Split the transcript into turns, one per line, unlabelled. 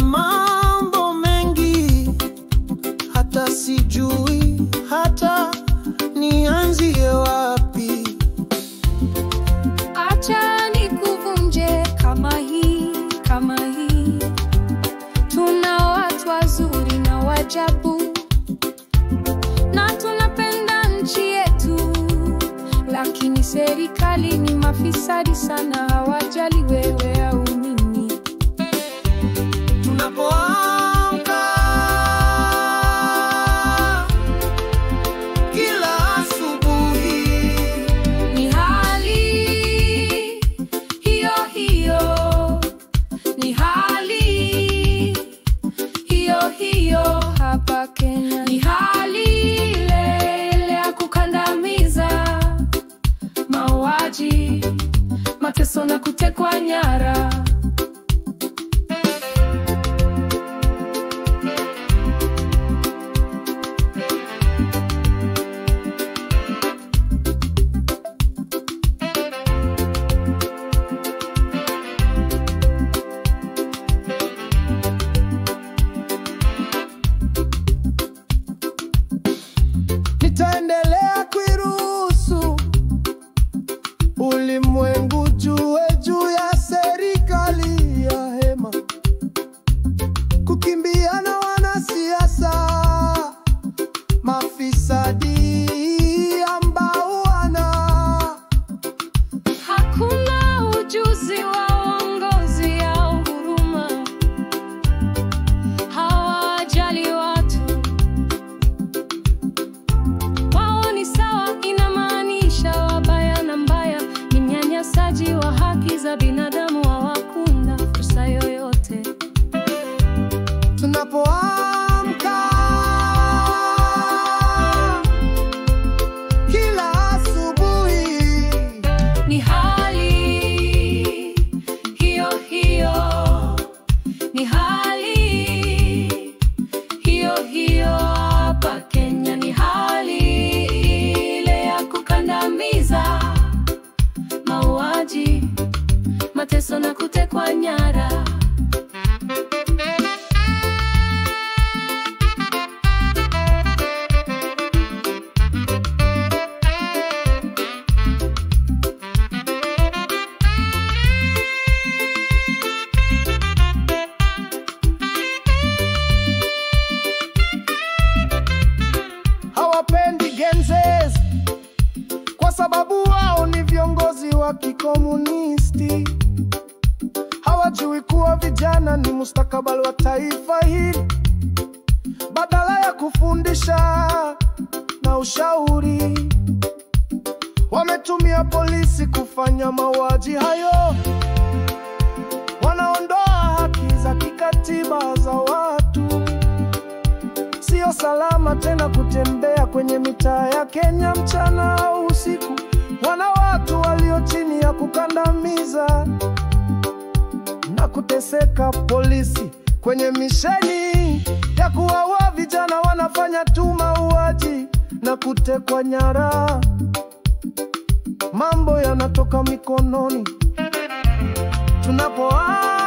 mambo mengi, hata sijui hata nianzie wapi.
Acha nikuvunje kama hii. Tuna watu wazuri na wajabu, na tunapenda nchi yetu, lakini serikali ni mafisadi sana, hawajali wewe au mimi.
Tunapoamka kila asubuhi,
ni hali hiyo hiyo, ni hali hiyo hiyo hapa Kenya. Ni hali ile ya kukandamiza, mauaji, mateso na kutekwa nyara.
nitaendelea kuiruhusu ulimwengu juu ya serikali ya hema, kukimbia na wanasiasa mafisadi ambao
hakuna ujuzi wa uongozi au huruma, hawajali watu. Wao ni sawa, inamaanisha wabaya na mbaya, ni mnyanyasaji wa haki za binadamu, hawakuna fursa yoyote.
Tunapoamka kila asubuhi,
ni hali hiyo hiyo, ni hali hiyo hiyo hapa Kenya. Ni hali ile ya kukandamiza, mauaji, mateso na kutekwa nyara.
hawapendi genzes kwa sababu wao ni viongozi wa kikomunisti. Hawajui kuwa vijana ni mustakabali wa taifa hili. Badala ya kufundisha na ushauri, wametumia polisi kufanya mauaji hayo. Wanaondoa haki za kikatiba za watu. Sio salama tena kutembea kwenye mitaa ya Kenya mchana au usiku. Wana watu walio chini ya kukandamiza na kuteseka. Polisi kwenye misheni ya kuwaua vijana wanafanya tu mauaji na kutekwa nyara. Mambo yanatoka mikononi tunapoa